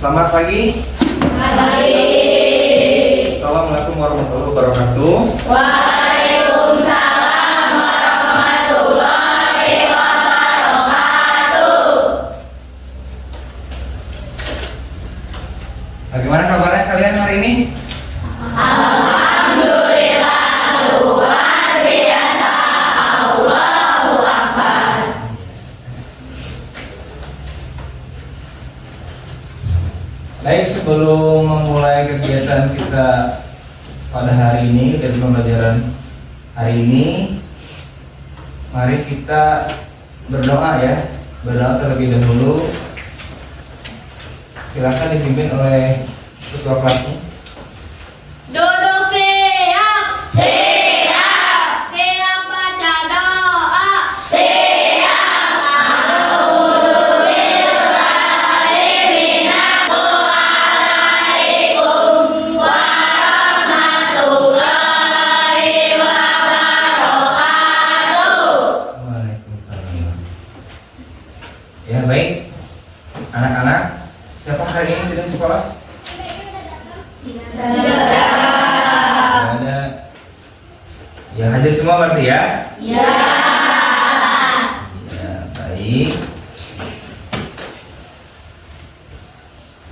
Selamat pagi. Assalamualaikum warahmatullahi wabarakatuh. Waalaikumsalam warahmatullahi wabarakatuh. Bagaimana kabarnya kalian hari ini? Alhamdulillah luar biasa. Allahu Akbar. Baik, sebelum memulai kegiatan kita pada hari ini, kegiatan pembelajaran hari ini, mari kita berdoa ya. Berdoa terlebih dahulu. Silakan dipimpin oleh ketua kelasnya. Duduk siap. Siap. Siap baca doa. Siap. A'udzubillahi minasyaitonir warahmatullahi wabarakatuh. Waalaikumsalam. Ya baik, anak-anak, siapa hari ini tidak sekolah? Tidak ada. Ya hadir semua berarti ya? Ya. Ya baik.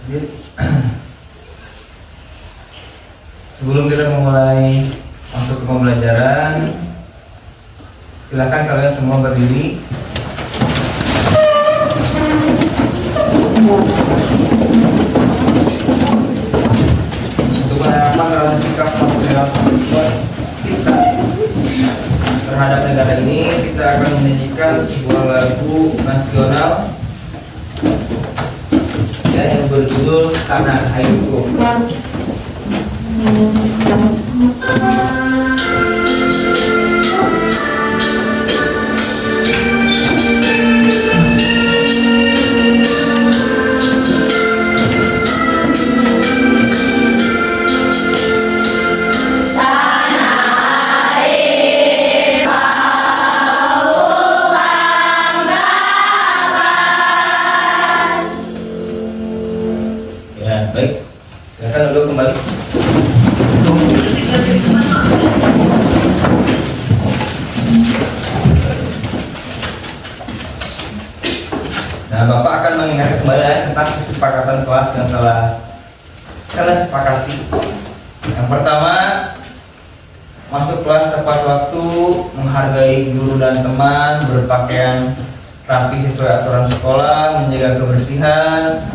Jadi, sebelum kita memulai masuk ke pembelajaran, silakan kalian semua berdiri. Untuk menanamkan dalam sikap kita terhadap negara ini, kita akan menyanyikan sebuah lagu nasional yang berjudul Tanah Airku. Ya, baik. Silakan dulu kembali. Nah, Bapak akan mengingatkan kembali tentang kesepakatan kelas yang telah kalian sepakati. Yang pertama, masuk kelas tepat waktu, menghargai guru dan teman, berpakaian rapi sesuai aturan sekolah, menjaga kebersihan,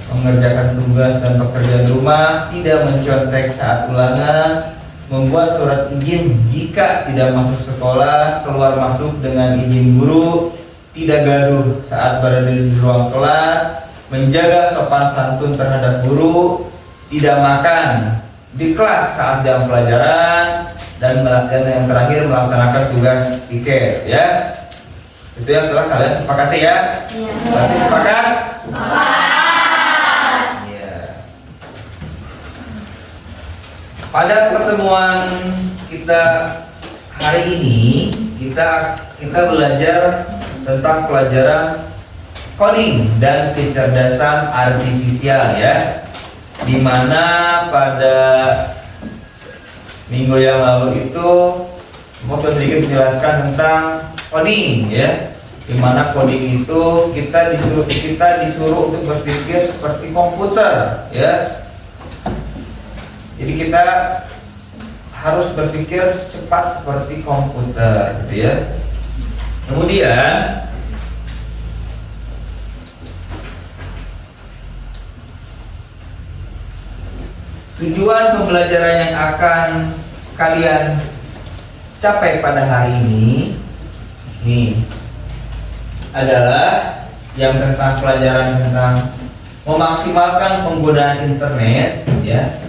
mengerjakan tugas dan pekerjaan rumah, tidak mencontek saat ulangan, membuat surat izin jika tidak masuk sekolah, keluar masuk dengan izin guru, tidak gaduh saat berada di ruang kelas, menjaga sopan santun terhadap guru, tidak makan di kelas saat jam pelajaran, dan yang terakhir melaksanakan tugas piket ya. Itu yang telah kalian sepakati ya. Berarti sepakat? Pada pertemuan kita hari ini kita belajar tentang pelajaran coding dan kecerdasan artifisial ya. Dimana pada minggu yang lalu itu mau sedikit menjelaskan tentang coding ya. Dimana coding itu kita disuruh untuk berpikir seperti komputer ya. Jadi kita harus berpikir cepat seperti komputer, gitu ya. Kemudian tujuan pembelajaran yang akan kalian capai pada hari ini adalah yang tentang pelajaran tentang memaksimalkan penggunaan internet, ya.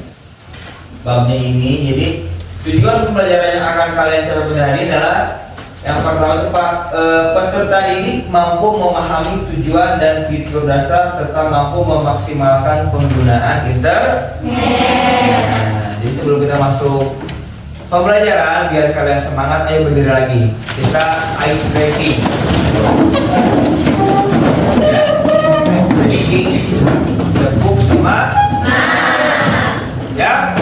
Babnya ini, jadi tujuan pembelajaran yang akan kalian capai pada hari ini adalah yang pertama itu peserta ini mampu memahami tujuan dan fitur dasar serta mampu memaksimalkan penggunaan internet. Nah, jadi sebelum kita masuk pembelajaran, biar kalian semangat, ayo berdiri lagi. Kita ice breaking. Ice breaking. The books Ya.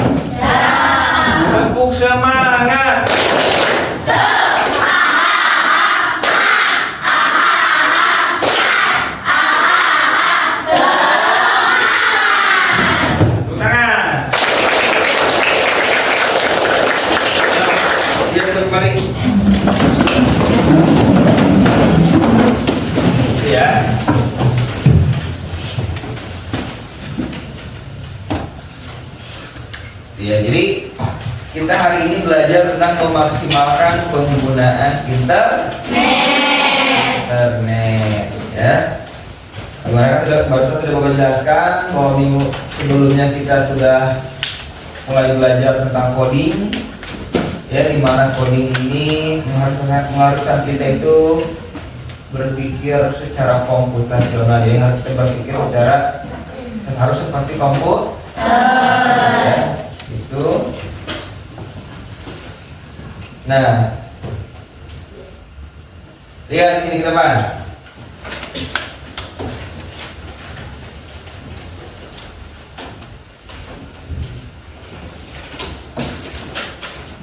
Tepuk semangat. Tepuk tangan. Biar kembali. Ya. Ya, jadi kita hari ini belajar tentang memaksimalkan penggunaan internet, ya. Gimana kan barusan sudah menjelaskan bahwa minggu sebelumnya kita sudah mulai belajar tentang coding, ya, di mana coding ini mengharuskan kita itu berpikir secara komputasional, ya, harus kita berpikir secara harus seperti komputer, ya. Itu. Nah, lihat sini ke depan.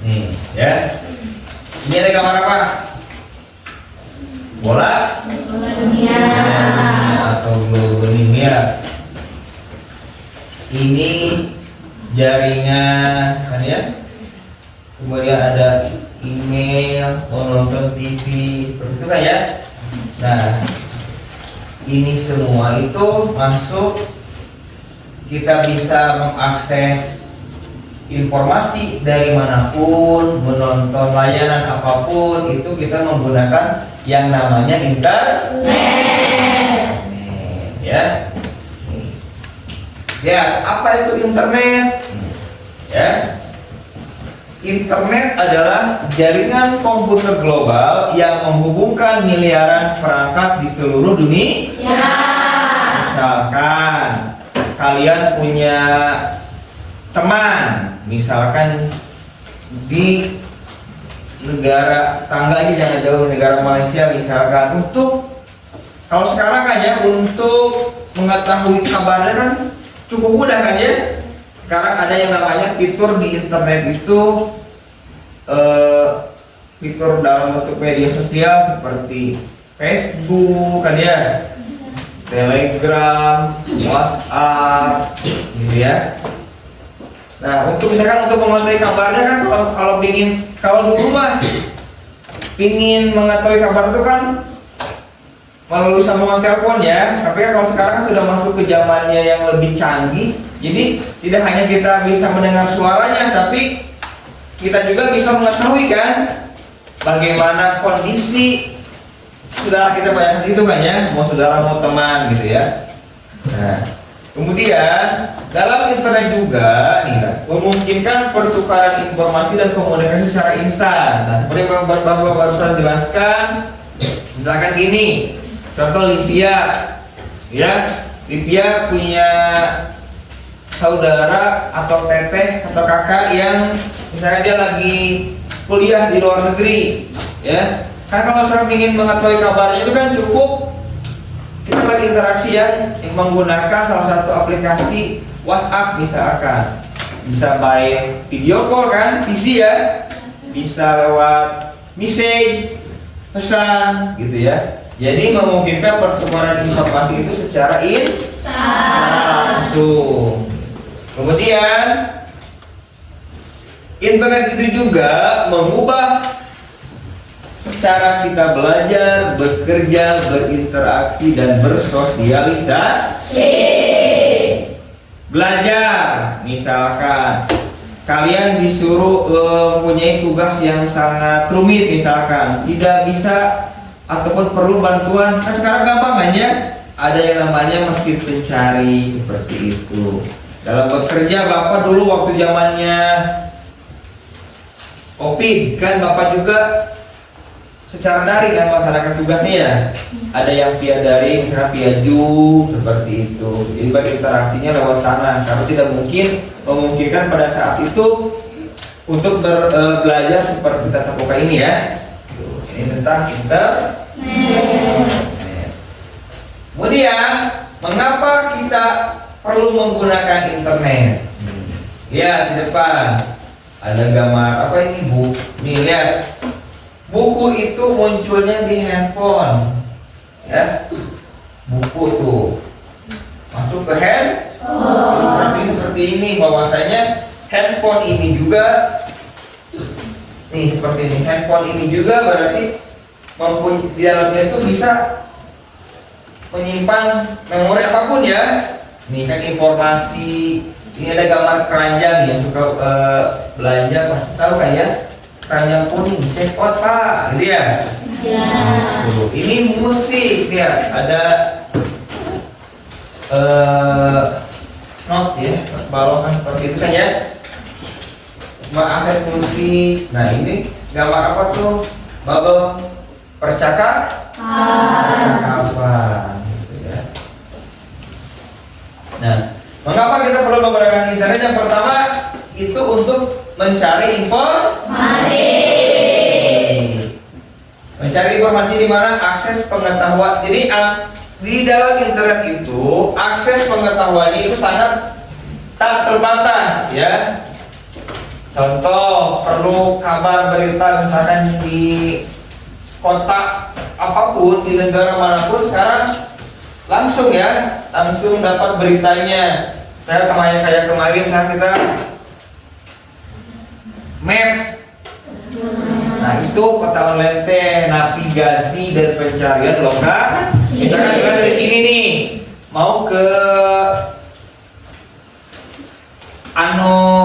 Nih, ya. Ini ada gambar apa? Bola dunia. atau globe dunia. Ini jaringan, kan ya? Kemudian ada email, menonton TV, seperti itu kan ya? Nah, ini semua itu masuk, kita bisa mengakses informasi dari manapun, menonton layanan apapun, itu kita menggunakan yang namanya internet, ya. Ya, apa itu internet? Ya. Internet adalah jaringan komputer global yang menghubungkan miliaran perangkat di seluruh dunia. Ya. Misalkan kalian punya teman, misalkan di negara tangga, ini jangan jauh, negara Malaysia misalkan, untuk kalau sekarang aja untuk mengetahui kabarnya kan cukup mudah kan ya. Sekarang ada yang namanya fitur di internet itu, fitur dalam bentuk media sosial seperti Facebook kan ya, Telegram, WhatsApp, gitu ya. Nah, untuk misalkan untuk mengetahui kabarnya kan, kalau dulu mah pingin mengetahui kabar itu kan melalui sambungan telepon ya. Tapi kan kalau sekarang kan sudah masuk ke zamannya yang lebih canggih. Jadi tidak hanya kita bisa mendengar suaranya, tapi kita juga bisa mengetahui kan bagaimana kondisi saudara kita pada saat itu kan ya, mau saudara mau teman gitu ya. Nah, kemudian dalam internet juga nih kan, memungkinkan pertukaran informasi dan komunikasi secara instan. Nah, seperti yang Bapak barusan jelaskan, misalkan gini, contoh Livia, ya, Livia punya saudara atau teteh atau kakak yang misalnya dia lagi kuliah di luar negeri, ya. Kan kalau saya ingin mengetahui kabarnya itu kan cukup kita lagi interaksi ya, menggunakan salah satu aplikasi WhatsApp misalkan, bisa by video call kan, bisa ya, bisa lewat message, pesan, gitu ya. Jadi memungkinkan pertukaran informasi itu secara langsung. Kemudian internet itu juga mengubah cara kita belajar, bekerja, berinteraksi, dan bersosialisasi. Belajar, misalkan kalian disuruh mempunyai tugas yang sangat rumit, misalkan tidak bisa ataupun perlu bantuan, kan sekarang gampang kan ya, ada yang namanya mesin pencari seperti itu. Dalam bekerja, Bapak dulu waktu zamannya Opin kan Bapak juga secara daring kan melaksanakan tugasnya ya. Ada yang via daring, misalnya via Zoom seperti itu. Jadi berinteraksinya lewat sana. Karena tidak mungkin memungkinkan pada saat itu untuk belajar seperti tatap muka ini ya. Ini tentang internet. Kemudian, mengapa kita perlu menggunakan internet. Ya, di depan ada gambar apa ini, Bu? Nih lihat. Buku itu munculnya di handphone. Ya. Buku tuh masuk ke handphone. Seperti ini bahwasanya handphone ini juga nih seperti ini. Handphone ini juga berarti di dalamnya itu bisa menyimpan memori apapun ya. Ini kan informasi. Ini ada gambar keranjang yang suka belanja pasti tahu kan ya, keranjang kuning, check out Pak, gitu ya. Ya. Ini musik ya, ada note ya, balongan seperti itu kan ya. Mengakses musik. Nah ini gambar apa tuh? Bubble percakapan gitu ya. Nah, mengapa kita perlu menggunakan internet? Yang pertama itu untuk mencari informasi. Mencari informasi di mana akses pengetahuan. Jadi di dalam internet itu akses pengetahuannya itu sangat tak terbatas ya. Contoh, perlu kabar berita misalkan di kota apapun, di negara manapun sekarang langsung ya, langsung dapat beritanya. Saya kayak kemarin misalnya kita map. Nah itu peta online teh, navigasi dan pencarian lokasi. Kita kan dari sini nih mau ke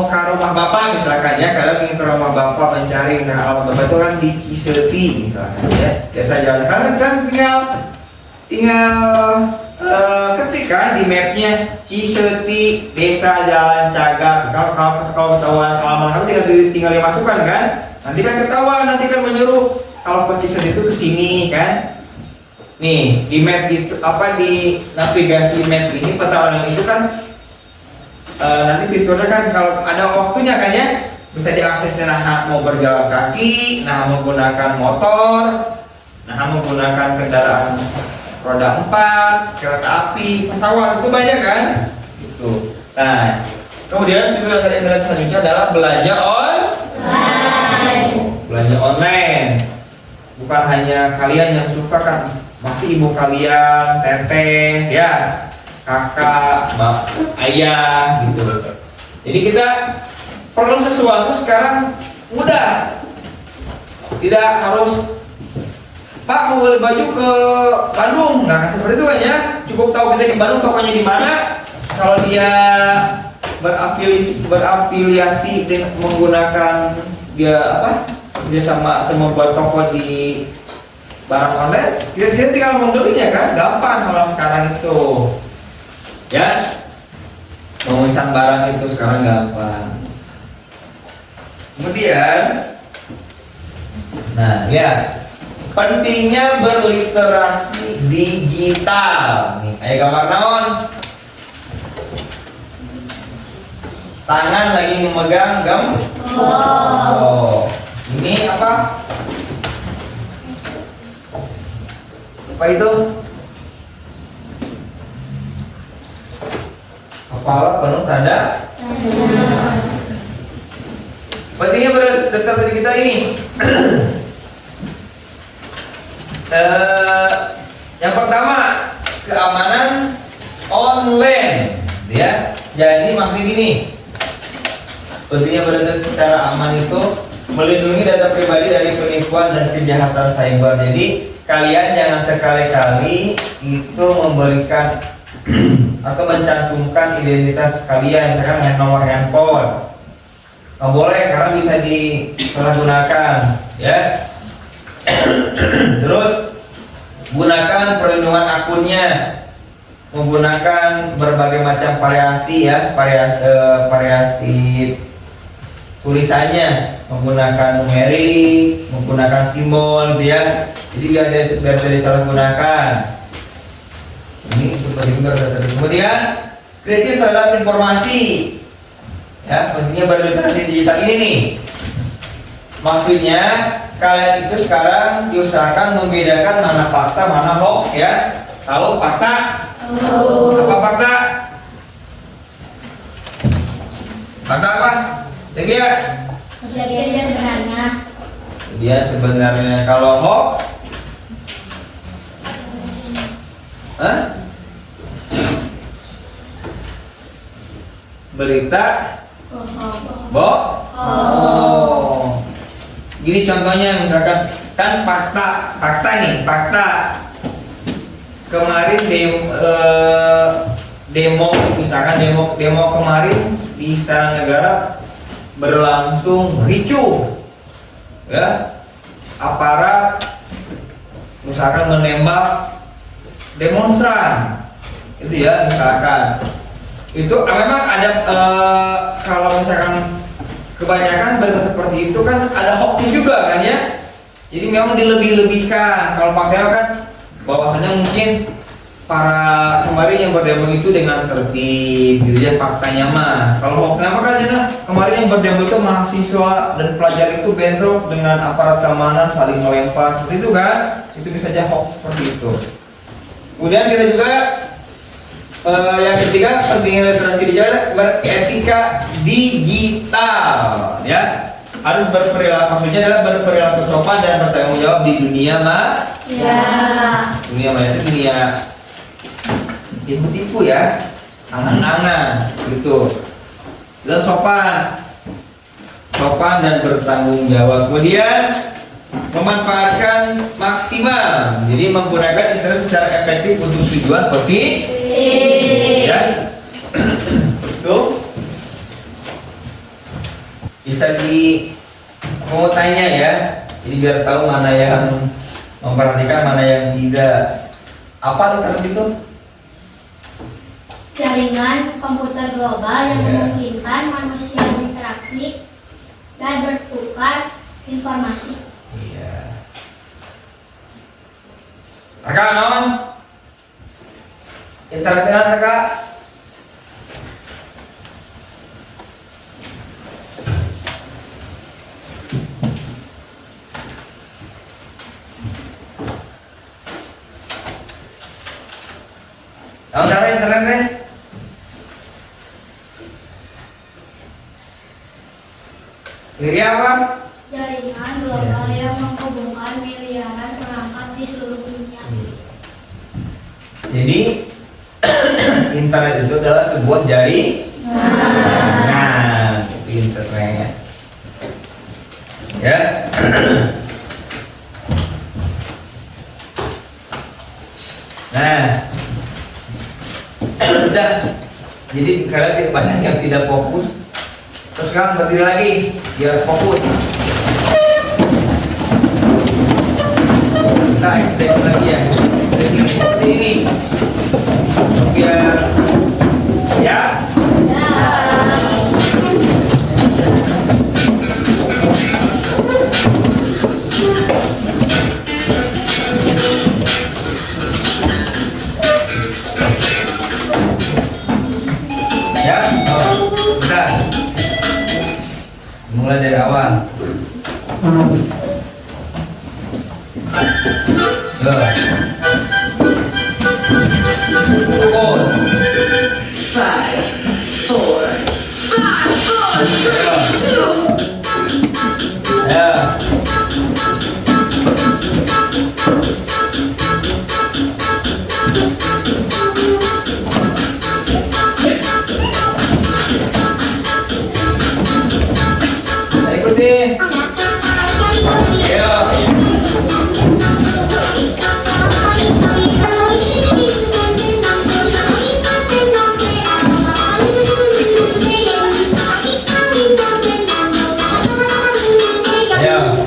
ke rumah bapak misalkan ya, karena ingin ke rumah bapak mencari alamat bapak itu kan di Ciseti misalkan ya. Biasa jalan kan tinggal ketika di mapnya Ciseti Desa Jalan Cagak. Kalau ketahuan alamat kamu tinggal dimasukkan kan, nanti kan ketahuan, nanti kan menyuruh kalau ke Ciseti itu ke sini kan. Nih di map itu apa, di navigasi map ini peta online itu kan nanti fiturnya kan kalau ada waktunya kan ya, bisa diakses. Nah mau berjalan kaki, nah menggunakan motor, nah menggunakan kendaraan roda 4, kereta api, pesawat, itu banyak kan gitu. Nah kemudian fitur yang tadi selanjutnya adalah belanja belanja online. Bukan hanya kalian yang suka kan, pasti ibu kalian, teteh ya, kakak, ayah gitu. Jadi kita perlu sesuatu sekarang mudah. Tidak harus Pak mau beli baju ke Bandung, nggak seperti itu kan ya. Cukup tahu kita di Bandung tokonya di mana. Kalau dia berafiliasi dengan menggunakan dia dia sama atau membuat toko di barang online, dia tinggal membelinya kan, gampang kalau sekarang itu. Ya, memesan barang itu sekarang gampang. Kemudian, nah ya, pentingnya berliterasi digital. Nih, kayak gambar naon. Tangan lagi memegang ini apa? Apa itu? Kepala penuh tanda. Pentingnya berdasar kita ini. Yang pertama, keamanan online ya. Jadi maksud ini, pentingnya berdasar secara aman itu melindungi data pribadi dari penipuan dan kejahatan cyber. Jadi kalian jangan sekali-kali itu memberikan atau mencantumkan identitas kalian, misalkan nomor handphone. Nggak boleh karena bisa disalahgunakan ya. Terus gunakan perlindungan akunnya, menggunakan berbagai macam variasi ya, variasi tulisannya, menggunakan numerik, menggunakan simbol gitu ya. Jadi biar tidak disalahgunakan. Ini untuk penting. Kemudian kritis terhadap informasi ya, pentingnya berliterasi digital ini nih. Maksudnya kalian itu sekarang diusahakan membedakan mana fakta mana hoax ya. Tahu fakta? Apa fakta? Fakta apa? Lagi ya? Kejadian sebenarnya. Kejadian sebenarnya. Kalau hoax, hah? Berita bohong. Oh. Gini contohnya misalkan kan fakta nih, fakta. Kemarin demo misalkan demo kemarin di Istana Negara berlangsung ricuh. Ya. Aparat misalkan menembak demonstran. Itu ya misalkan. Itu memang ada kalau misalkan kebanyakan berita seperti itu kan ada hoaxnya juga kan ya. Jadi memang dilebih-lebihkan. Kalau fakta kan bahwasanya mungkin para kemarin yang berdemo itu dengan tertib gitu ya faktanya mah. Kalau hoaxnya mah kan ya, kemarin yang berdemo itu mahasiswa dan pelajar itu bentrok dengan aparat keamanan saling melempar seperti itu kan. Itu bisa aja hoax seperti itu. Kemudian kita juga yang ketiga, pentingnya literasi digital, beretika digital, ya. Harus maksudnya adalah berperilaku sopan dan bertanggung jawab di dunia Ya. Dunia maya itu dunia tipu-tipu ya, angan-angan, gitu. Dan sopan dan bertanggung jawab. Kemudian memanfaatkan maksimal, jadi menggunakan internet secara efektif untuk tujuan positif. Ya, tuh bisa mau tanya ya, jadi biar tahu mana yang memperhatikan, mana yang tidak. Apa internet itu? Jaringan komputer global yang Ya. memungkinkan manusia berinteraksi dan bertukar informasi. Iya. Raka non? Internet Raka? Tahu cara internet deh? Lirik apa? Jaringan global yang menghubungkan miliaran perangkat di seluruh dunia. Jadi internet itu adalah sebuah jaringan. Itu internet. Ya. Nah, udah. Jadi kalian banyak yang tidak fokus. Terus sekarang berdiri lagi biar fokus. Nah, kita lagi ya. Seperti ini. Biar ya. Ya, oh, bentar. Mulai dari awal. Pukul. 5, 4, 5, 4, 3, 2. Ya. Ikuti. Ya. Ya.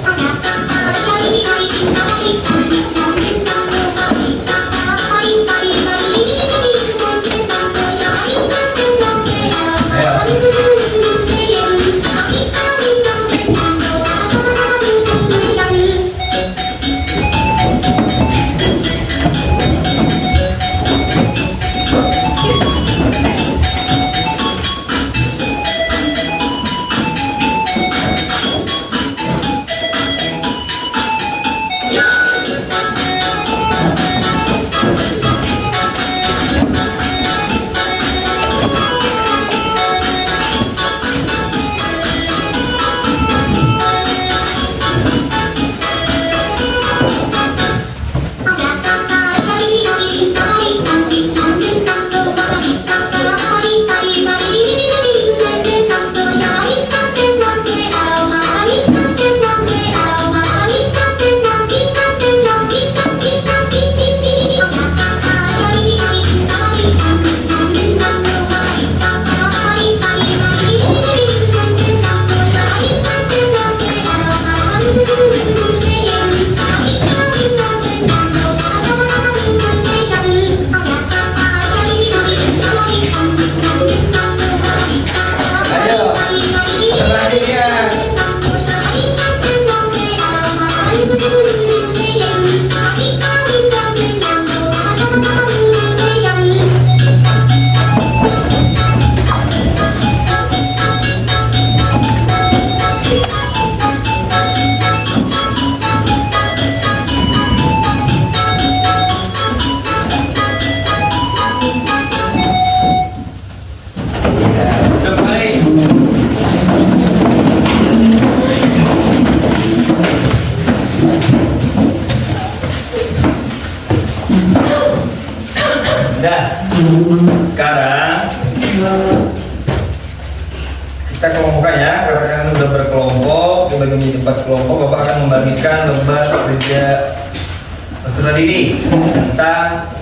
Udah balik. Udah. Sekarang kita kelompokkan ya, karena kalian udah berkelompok, dibagi menjadi 4 kelompok. Bapak akan membagikan lembar kerja peserta didik tentang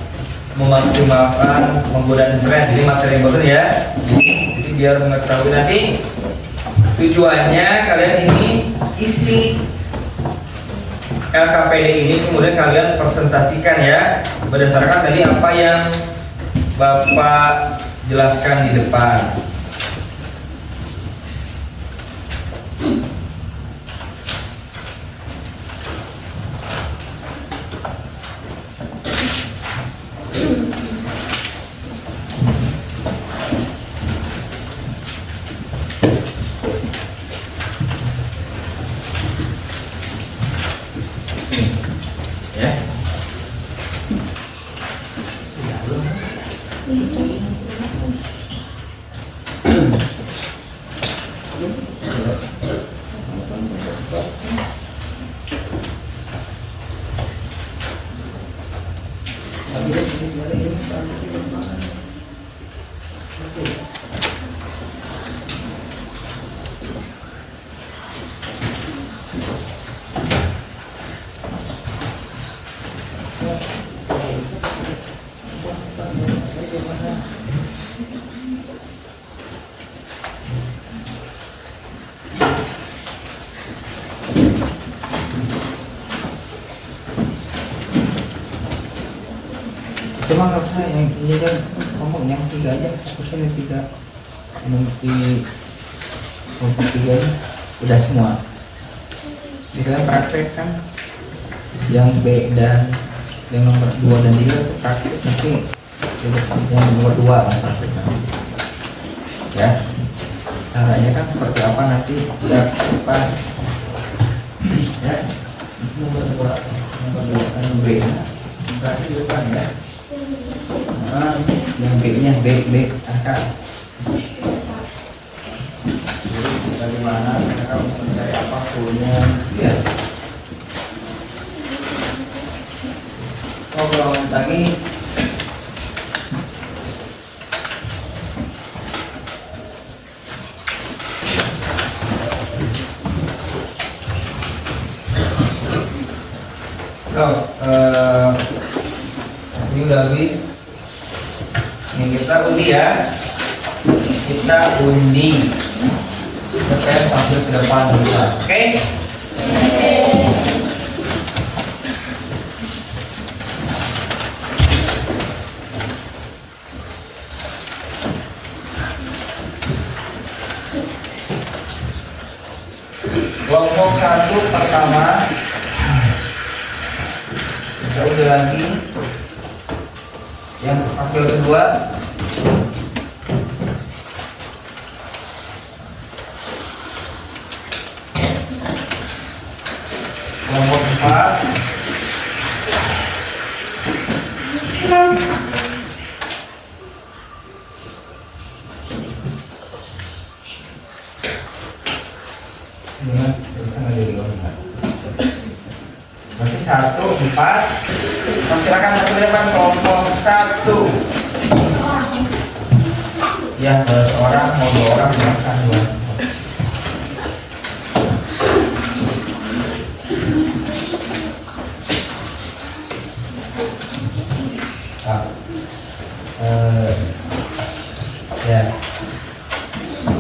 memaksimalkan penggunaan internet. Jadi materi yang bagus ya. Jadi biar mengetahui nanti tujuannya kalian ini isi LKPD ini, kemudian kalian presentasikan ya berdasarkan tadi apa yang Bapak jelaskan di depan. Ya. Cuma nggak usah yang ini kan ngomong yang 3 aja, fokusnya yang 3 nanti kelompok 3 ini udah semua. Jadi kalian praktek kan yang B dan yang nomor 2 dan 3 itu praktek, nanti yang nomor 2 kan praktekkan ya. Caranya kan seperti apa nanti ya depan ya. Nomor 2 kan B nya berarti di depan ya. Nah, yang B-nya B angka. Jadi bagaimana cara mencari apa fullnya ya. Kalau lagi ini udah habis. Ini kita undi ya. Kita undi. Kita tampil ke depan dulu. Oke? Kelompok 1 pertama. Kita udah lagi. Yang tampil kedua. Kelompok 4. Dengan sana jadi kelompok. Berarti 1, 4. Silakan satu ke depan kelompok 1. Ya, orang mau 2 orang silakan 2. Ya.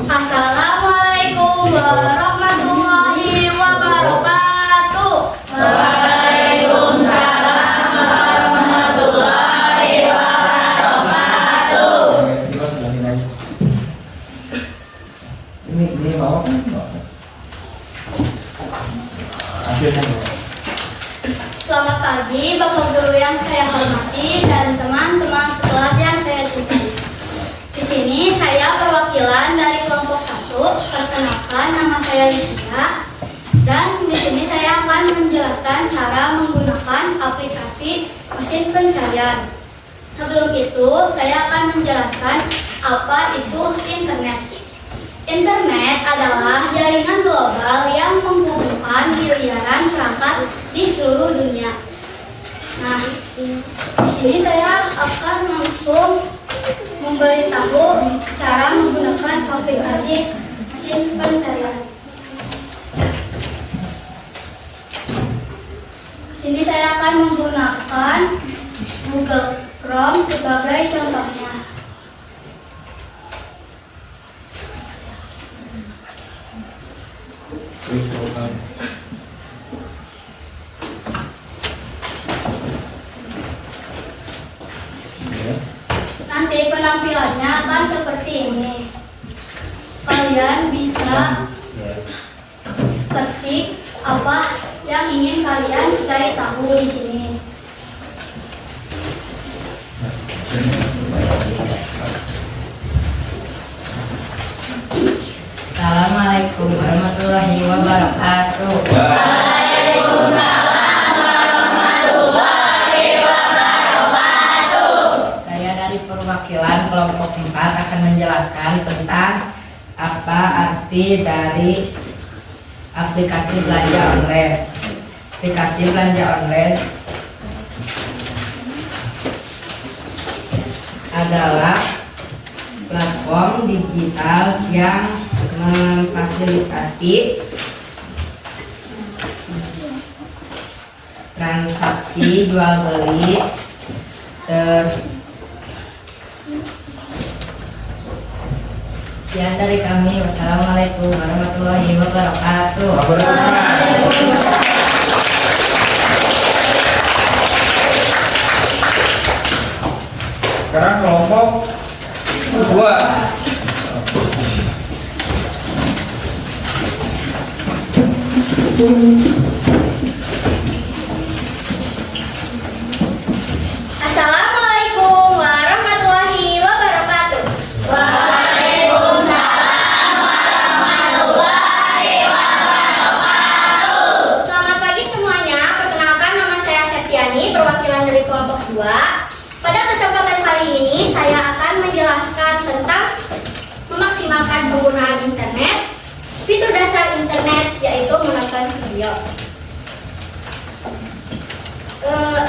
Assalamualaikum warahmatullahi wabarakatuh. Waalaikumsalam warahmatullahi wabarakatuh. pagi, Bapak Guru yang saya hormati dan teman-teman sekelas yang saya cintai. Di sini saya perwakilan dari kelompok 1. Perkenalkan, nama saya Lydia. Dan di sini saya akan menjelaskan cara menggunakan aplikasi mesin pencarian. Sebelum itu, saya akan menjelaskan apa itu internet. Internet adalah jaringan global yang menghubungkan miliaran perangkat di seluruh dunia. Nah, di sini saya akan langsung memberitahu cara menggunakan aplikasi mesin pencarian. Di sini saya akan menggunakan Google Chrome sebagai contohnya. Nanti penampilannya akan seperti ini. Kalian bisa ketik apa yang ingin kalian cari tahu di sini. Assalamualaikum warahmatullahi wabarakatuh. Saya dari perwakilan kelompok 4 akan menjelaskan tentang apa arti dari aplikasi belanja online. Aplikasi belanja online adalah platform digital yang memfasilitasi transaksi jual beli Sekian dari kami. Wassalamualaikum warahmatullahi wabarakatuh. Sekarang kelompok 2. Assalamualaikum warahmatullahi wabarakatuh. Selamat pagi semuanya. Perkenalkan, nama saya Septiani, perwakilan dari kelompok 2. Pada kesempatan kali ini saya akan menjelaskan tentang memaksimalkan penggunaan internet. Fitur dasar internet yaitu menonton video.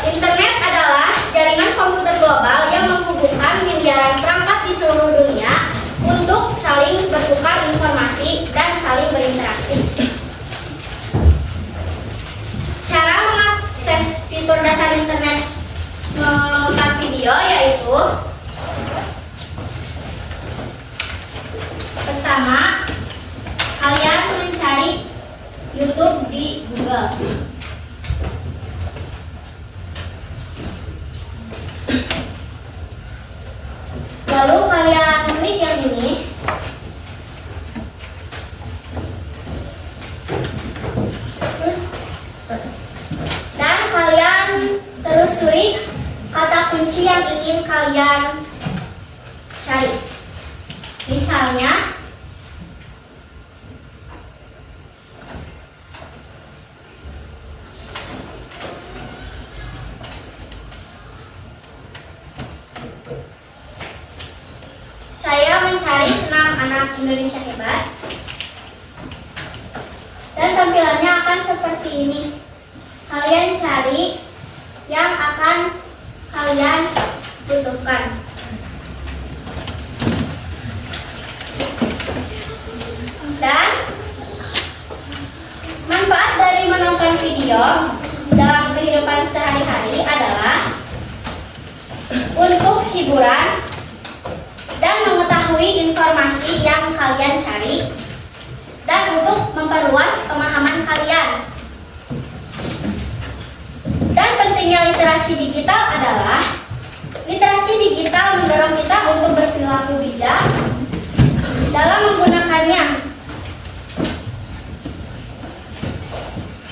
Internet adalah jaringan komputer global yang menghubungkan miliaran perangkat di seluruh dunia untuk saling bertukar informasi dan saling berinteraksi. Cara mengakses fitur dasar internet memutar video yaitu: pertama, kalian mencari YouTube di Google. Lalu kalian klik yang ini. Dan kalian telusuri kata kunci yang ingin kalian cari. Misalnya, saya mencari senam anak Indonesia hebat. Dan tampilannya akan seperti ini. Kalian cari yang akan kalian butuhkan. Dan manfaat dari menonton video dalam kehidupan sehari-hari adalah untuk hiburan dan mengetahui informasi yang kalian cari, dan untuk memperluas pemahaman kalian. Dan pentingnya literasi digital adalah literasi digital mendorong kita untuk berperilaku bijak dalam menggunakannya.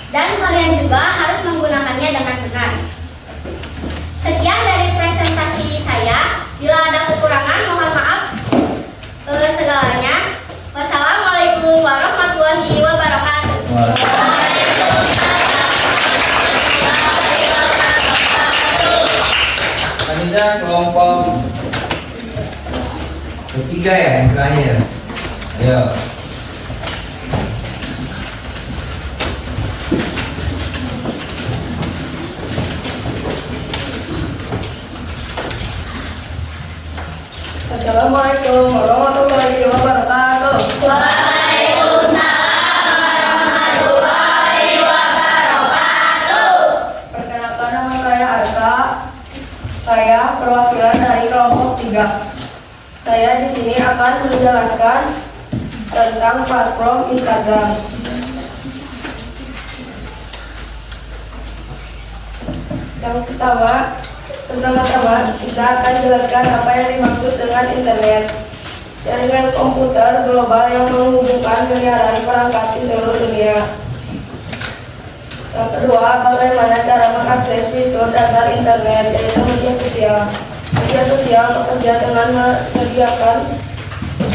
Dan kalian juga harus menggunakannya dengan benar. saja kelompok ketiga ya, yang terakhir. Ayo. Assalamualaikum warahmatullahi wabarakatuh. Perkenalkan, nama saya Arta. Saya perwakilan dari kelompok 3. Saya di sini akan menjelaskan tentang platform Instagram. Yang pertama-tama kita akan jelaskan apa yang dimaksud dengan internet. Jaringan komputer global yang menghubungkan miliaran perangkat di seluruh dunia. Yang kedua, bagaimana cara mengakses fitur dasar internet, yaitu media sosial. Media sosial bekerja dengan menyediakan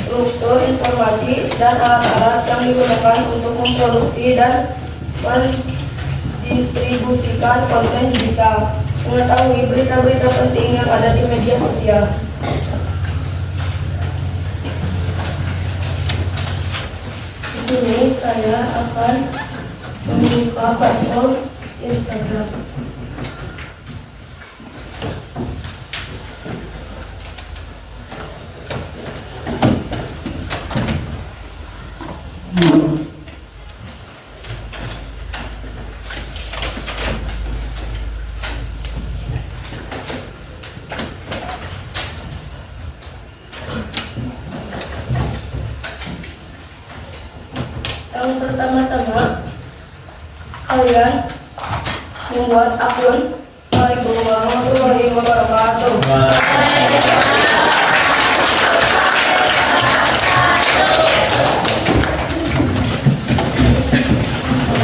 struktur informasi dan alat-alat yang digunakan untuk memproduksi dan mendistribusikan konten digital. Mengetahui berita-berita penting yang ada di media sosial. Di sini saya akan membuka platform Instagram. Yang pertama-tama, kalian membuat akun. Waalaikumsalam warahmatullahi wabarakatuh.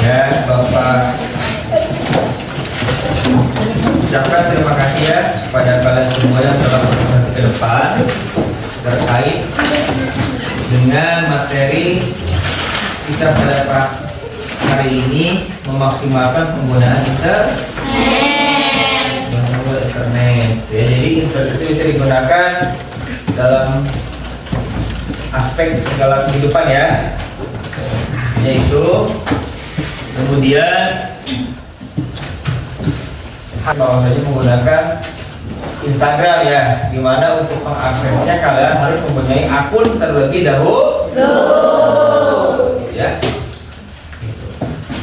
Ya, Bapak ucapkan terima kasih ya kepada kalian semua yang telah berpartisipasi ke depan terkait dengan materi kita pada hari ini, memaksimalkan penggunaan internet. Ya, jadi internet itu bisa digunakan dalam aspek segala kehidupan ya, yaitu kemudian bahwasanya menggunakan Instagram ya, dimana untuk mengaksesnya kalian harus mempunyai akun terlebih dahulu ya.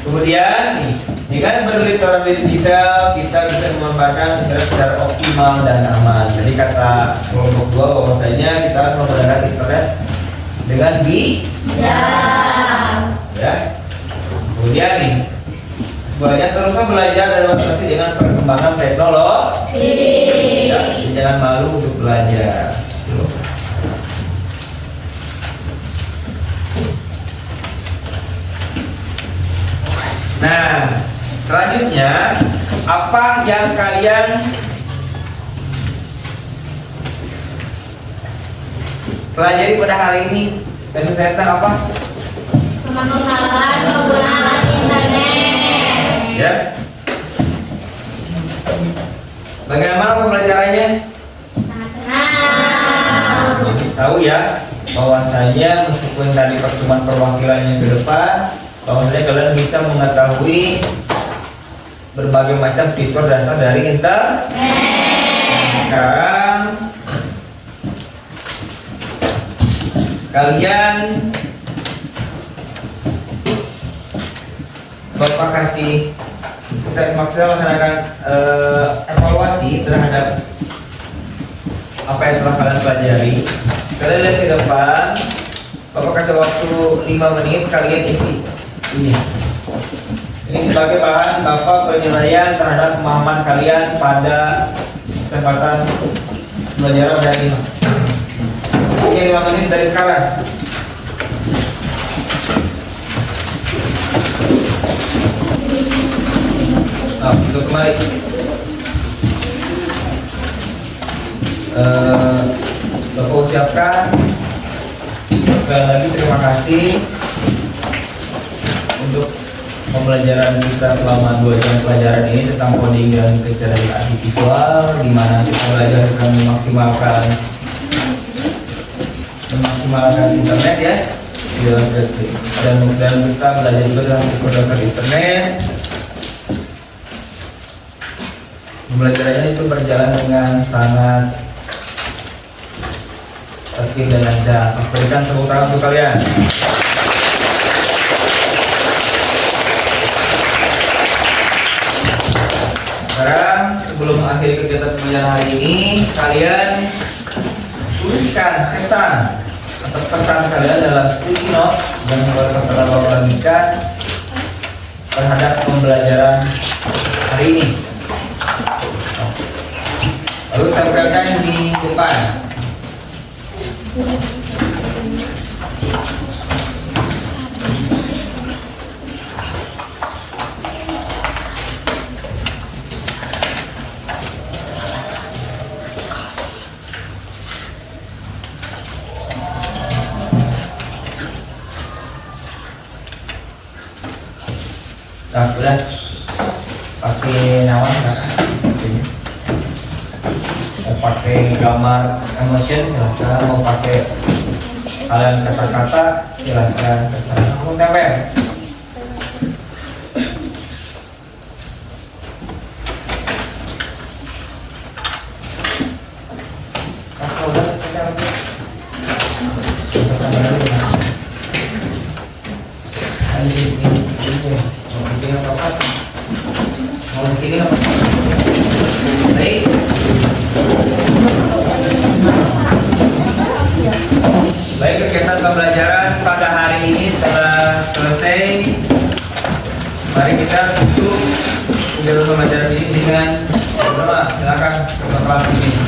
Kemudian nih, dengan berliterasi digital kita bisa memanfaatkan secara optimal dan aman. Jadi kata kelompok 2 bahwasanya kita harus menggunakan internet dengan bijak ya. Kemudian nih, sebenarnya teruslah belajar dan adaptasi dengan perkembangan teknologi ya, jangan malu untuk belajar. Nah, selanjutnya apa yang kalian pelajari pada hari ini? Dan tentang apa? Memaksimalkan penggunaan internet. Ya. Bagaimana pembelajarannya? Sangat senang. Jadi tahu ya bahwasanya meskipun tadi pertemuan perwakilannya ke depan, bahwasanya kalian bisa mengetahui berbagai macam fitur dasar dari internet. Sekarang kalian Bapak kasih kita maksudnya melaksanakan evaluasi terhadap apa yang telah kalian pelajari. Kalian lihat ke depan, Bapak kasih waktu 5 menit, kalian isi ini. Ini sebagai bahan Bapak penilaian terhadap pemahaman kalian pada kesempatan pembelajaran pada ini. Oke, 5 menit dari sekarang. Nah, untuk kembali Bapak ucapkan sekali lagi terima kasih untuk pembelajaran kita selama 2 jam pelajaran ini tentang coding dan kecerdasan artifisial, di mana kita belajar tentang memaksimalkan internet ya. Dan kita belajar juga tentang kecerdasan internet. Pembelajarannya itu berjalan dengan sangat tertib dan lancar. Berikan tepuk tangan untuk kalian. Sekarang sebelum akhir kegiatan pembelajaran hari ini, kalian tuliskan kesan atau pesan kalian dalam sticky note yang telah bagikan terhadap pembelajaran hari ini. Lalu tempelkan di depan. Nah, udah pakai nawan nggak? Mau pakai gambar emotion silahkan, mau pakai kalian kata-kata silahkan. Mau tempel. Baik, kegiatan pembelajaran pada hari ini telah selesai. Mari kita tutup kegiatan pembelajaran ini dengan berdoa. Silakan ke kelas ini.